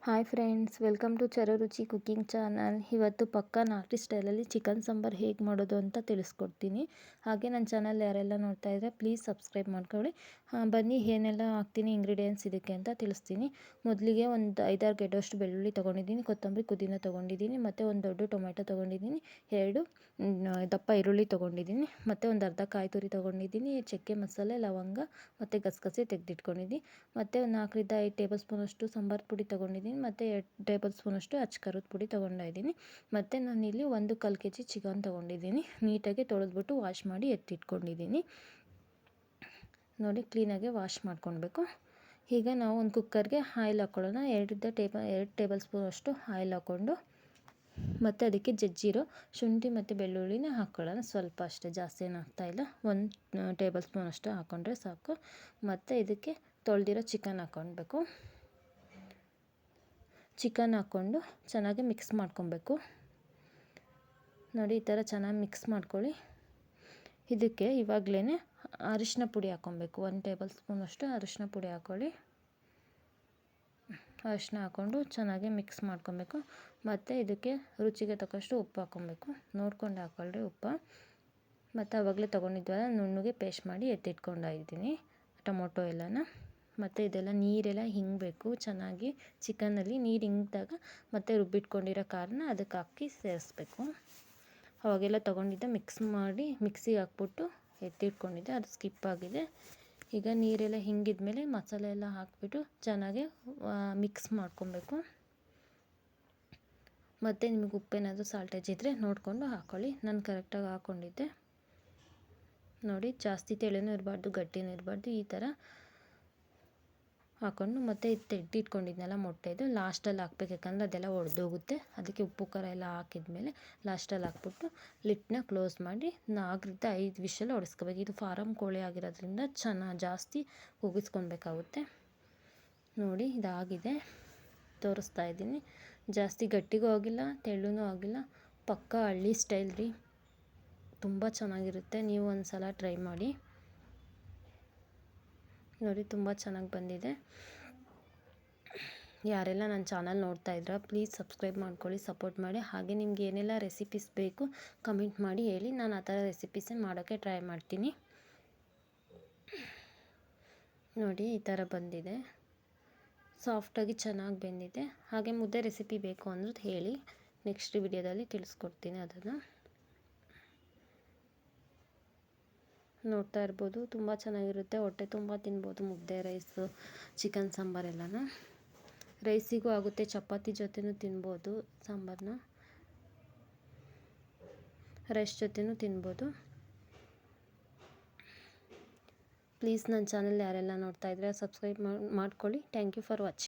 Hi friends, welcome to Chararuchi cooking channel. ಇವತ್ತು ಪಕ್ಕಾ ನಾಟಿ ಸ್ಟೈಲಲ್ಲಿ ಚಿಕನ್ ಸಾಂಬಾರು ಹೇಗೆ ಮಾಡೋದು ಅಂತ ತಿಳಿಸ್ಕೊಡ್ತೀನಿ. ಹಾಗೆ ನನ್ನ ಚಾನಲ್ ಯಾರೆಲ್ಲ ನೋಡ್ತಾ ಇದ್ದರೆ ಪ್ಲೀಸ್ ಸಬ್ಸ್ಕ್ರೈಬ್ ಮಾಡ್ಕೊಳ್ಳಿ. ಬನ್ನಿ ಏನೆಲ್ಲ ಹಾಕ್ತೀನಿ ಇಂಗ್ರೀಡಿಯೆಂಟ್ಸ್ ಇದಕ್ಕೆ ಅಂತ ತಿಳಿಸ್ತೀನಿ. ಮೊದಲಿಗೆ ಒಂದು 5-6 ಗೆಡ್ಡಷ್ಟು ಬೆಳ್ಳುಳ್ಳಿ ತೊಗೊಂಡಿದ್ದೀನಿ, ಕೊತ್ತಂಬರಿ ಪುದೀನ ತೊಗೊಂಡಿದ್ದೀನಿ, ಮತ್ತು ಒಂದು ದೊಡ್ಡ ಟೊಮೆಟೊ ತೊಗೊಂಡಿದ್ದೀನಿ, 2 ದಪ್ಪ ಈರುಳ್ಳಿ ತೊಗೊಂಡಿದ್ದೀನಿ, ಮತ್ತು ಒಂದು ಅರ್ಧ ಕಾಯಿ ತುರಿ ತೊಗೊಂಡಿದ್ದೀನಿ, ಚಕ್ಕೆ, ಮಸಾಲೆ, ಲವಂಗ ಮತ್ತು ಗಸಗಸೆ ತೆಗೆದಿಟ್ಕೊಂಡಿದ್ದೀನಿ, ಮತ್ತು ಒಂದು 4-5 ಟೇಬಲ್ ಸ್ಪೂನಷ್ಟು ಸಾಂಬಾರು ಪುಡಿ ತೊಗೊಂಡಿದ್ದೀನಿ, ಮತ್ತು 2 ಟೇಬಲ್ ಸ್ಪೂನಷ್ಟು ಅಚ್ಚ ಪುಡಿ ತೊಗೊಂಡಿದ್ದೀನಿ. ಮತ್ತು ನಾನಿಲ್ಲಿ 1 ಕಾಲು kg ಚಿಕನ್ ತೊಗೊಂಡಿದ್ದೀನಿ. ನೀಟಾಗಿ ತೊಳೆದ್ಬಿಟ್ಟು ವಾಶ್ ಮಾಡಿ ಎತ್ತಿಟ್ಕೊಂಡಿದ್ದೀನಿ. ನೋಡಿ, ಕ್ಲೀನಾಗಿ ವಾಶ್ ಮಾಡ್ಕೊಳ್ಬೇಕು. ಈಗ ನಾವು ಒಂದು ಕುಕ್ಕರ್ಗೆ ಆಯಿಲ್ ಹಾಕ್ಕೊಳ್ಳೋಣ. 2 ಟೇಬಲ್ ಸ್ಪೂನಷ್ಟು ಆಯಿಲ್ ಹಾಕ್ಕೊಂಡು, ಮತ್ತು ಅದಕ್ಕೆ ಜಜ್ಜಿರೋ ಶುಂಠಿ ಮತ್ತು ಬೆಳ್ಳುಳ್ಳಿನ ಹಾಕ್ಕೊಳ್ಳೋಣ. ಸ್ವಲ್ಪ ಅಷ್ಟೇ, ಜಾಸ್ತಿ ಏನು ಹಾಕ್ತಾಯಿಲ್ಲ. 1 ಟೇಬಲ್ ಸ್ಪೂನಷ್ಟು ಹಾಕ್ಕೊಂಡ್ರೆ ಸಾಕು. ಮತ್ತು ಇದಕ್ಕೆ ತೊಳೆದಿರೋ ಚಿಕನ್ ಹಾಕ್ಕೊಳ್ಬೇಕು. ಚಿಕನ್ ಹಾಕ್ಕೊಂಡು ಚೆನ್ನಾಗಿ ಮಿಕ್ಸ್ ಮಾಡ್ಕೊಬೇಕು. ನೋಡಿ, ಈ ಥರ ಚೆನ್ನಾಗಿ ಮಿಕ್ಸ್ ಮಾಡ್ಕೊಳ್ಳಿ. ಇದಕ್ಕೆ ಇವಾಗಲೇ ಅರಿಶಿನ ಪುಡಿ ಹಾಕ್ಕೊಬೇಕು. 1 ಟೇಬಲ್ ಸ್ಪೂನಷ್ಟು ಅರಿಶಿನ ಪುಡಿ ಹಾಕ್ಕೊಳ್ಳಿ. ಅರಿಶಿನ ಹಾಕ್ಕೊಂಡು ಚೆನ್ನಾಗಿ ಮಿಕ್ಸ್ ಮಾಡ್ಕೊಬೇಕು. ಮತ್ತು ಇದಕ್ಕೆ ರುಚಿಗೆ ತಕ್ಕಷ್ಟು ಉಪ್ಪು ಹಾಕ್ಕೊಬೇಕು. ನೋಡ್ಕೊಂಡು ಹಾಕ್ಕೊಳ್ರಿ ಉಪ್ಪು. ಮತ್ತು ಆವಾಗಲೇ ತೊಗೊಂಡಿದ್ವಲ್ಲ, ನುಣ್ಣಗೆ ಪೇಸ್ಟ್ ಮಾಡಿ ಎತ್ತಿಟ್ಕೊಂಡಿದ್ದೀನಿ ಟೊಮೊಟೊ ಎಲ್ಲನ. ಮತ್ತು ಇದೆಲ್ಲ ನೀರೆಲ್ಲ ಹಿಂಗಬೇಕು ಚೆನ್ನಾಗಿ. ಚಿಕನಲ್ಲಿ ನೀರು ಹಿಂಗಿದಾಗ ಮತ್ತು ರುಬ್ಬಿಟ್ಕೊಂಡಿರೋ ಖಾರನ ಅದಕ್ಕೆ ಹಾಕಿ ಸೇರಿಸ್ಬೇಕು. ಅವಾಗೆಲ್ಲ ತೊಗೊಂಡಿದ್ದೆ ಮಿಕ್ಸ್ ಮಾಡಿ ಮಿಕ್ಸಿಗೆ ಹಾಕ್ಬಿಟ್ಟು ಎತ್ತಿಟ್ಕೊಂಡಿದ್ದೆ, ಅದು ಸ್ಕಿಪ್ ಆಗಿದೆ. ಈಗ ನೀರೆಲ್ಲ ಹಿಂಗಿದ್ಮೇಲೆ ಮಸಾಲೆ ಎಲ್ಲ ಹಾಕಿಬಿಟ್ಟು ಚೆನ್ನಾಗಿ ಮಿಕ್ಸ್ ಮಾಡ್ಕೊಬೇಕು. ಮತ್ತು ನಿಮಗೆ ಉಪ್ಪೇನಾದರೂ ಸಾಲ್ಟೇಜ್ ಇದ್ದರೆ ನೋಡಿಕೊಂಡು ಹಾಕ್ಕೊಳ್ಳಿ. ನಾನು ಕರೆಕ್ಟಾಗಿ ಹಾಕ್ಕೊಂಡಿದ್ದೆ. ನೋಡಿ, ಜಾಸ್ತಿ ತೆಳುನೂ ಇರಬಾರ್ದು, ಗಟ್ಟಿನೂ ಇರಬಾರ್ದು, ಈ ಥರ ಹಾಕ್ಕೊಂಡು, ಮತ್ತು ಇದು ತೆಗೆದಿಟ್ಕೊಂಡಿದ್ನಲ್ಲ ಮೊಟ್ಟೆದು ಲಾಸ್ಟಲ್ಲಿ ಹಾಕ್ಬೇಕು. ಯಾಕಂದರೆ ಅದೆಲ್ಲ ಒಡೆದೋಗುತ್ತೆ. ಅದಕ್ಕೆ ಉಪ್ಪು ಖಾರ ಎಲ್ಲ ಹಾಕಿದ್ಮೇಲೆ ಲಾಸ್ಟಲ್ಲಿ ಹಾಕ್ಬಿಟ್ಟು ಲಿಡ್ನ ಕ್ಲೋಸ್ ಮಾಡಿ 4-5 ವಿಷಲ್ ಹೊಡೆಸ್ಕೋಬೇಕು. ಇದು ಫಾರಮ್ ಕೋಳಿ ಆಗಿರೋದ್ರಿಂದ ಜಾಸ್ತಿ ಕೂಗಿಸ್ಕೊಳ್ಬೇಕಾಗುತ್ತೆ. ನೋಡಿ, ಇದಾಗಿದೆ, ತೋರಿಸ್ತಾ ಇದ್ದೀನಿ. ಜಾಸ್ತಿ ಗಟ್ಟಿಗೂ ಆಗಿಲ್ಲ, ತೆಳ್ಳೂ ಆಗಿಲ್ಲ. ಪಕ್ಕಾ ಹಳ್ಳಿ ಸ್ಟೈಲ್ ರೀ, ತುಂಬ ಚೆನ್ನಾಗಿರುತ್ತೆ. ನೀವು ಒಂದು ಸಲ ಟ್ರೈ ಮಾಡಿ. ನೋಡಿ, ತುಂಬ ಚೆನ್ನಾಗಿ ಬಂದಿದೆ. ಯಾರೆಲ್ಲ ನನ್ನ ಚಾನಲ್ ನೋಡ್ತಾ ಇದ್ದೀರಾ ಪ್ಲೀಸ್ ಸಬ್ಸ್ಕ್ರೈಬ್ ಮಾಡ್ಕೊಳ್ಳಿ, ಸಪೋರ್ಟ್ ಮಾಡಿ. ಹಾಗೆ ನಿಮ್ಗೆ ಏನೆಲ್ಲ ರೆಸಿಪೀಸ್ ಬೇಕು ಕಮೆಂಟ್ ಮಾಡಿ ಹೇಳಿ. ನಾನು ಆ ಥರ ರೆಸಿಪೀಸೇ ಮಾಡೋಕ್ಕೆ ಟ್ರೈ ಮಾಡ್ತೀನಿ. ನೋಡಿ, ಈ ಥರ ಬಂದಿದೆ, ಸಾಫ್ಟಾಗಿ ಚೆನ್ನಾಗಿ ಬೆಂದಿದೆ. ಹಾಗೆ ಮುದ್ದೆ ರೆಸಿಪಿ ಬೇಕು ಅನ್ನೋದು ಹೇಳಿ, ನೆಕ್ಸ್ಟ್ ವಿಡಿಯೋದಲ್ಲಿ ತಿಳಿಸ್ಕೊಡ್ತೀನಿ. ಅದನ್ನು ನೋಡ್ತಾ ಇರ್ಬೋದು, ತುಂಬ ಚೆನ್ನಾಗಿರುತ್ತೆ. ಹೊಟ್ಟೆ ತುಂಬ ತಿನ್ಬೋದು. ಮುದ್ದೆ, ರೈಸು, ಚಿಕನ್ ಸಾಂಬಾರೆಲ್ಲನ ರೈಸಿಗೂ ಆಗುತ್ತೆ, ಚಪಾತಿ ಜೊತೆನೂ ತಿನ್ಬೋದು. ಸಾಂಬಾರನ್ನ ರೈಸ್ ಜೊತೆನೂ ತಿನ್ಬೋದು. ಪ್ಲೀಸ್ ನನ್ನ ಚಾನಲ್ ಯಾರೆಲ್ಲ ನೋಡ್ತಾ ಇದ್ರೆ ಸಬ್ಸ್ಕ್ರೈಬ್ ಮಾಡ್ಕೊಳ್ಳಿ. Thank you for watching.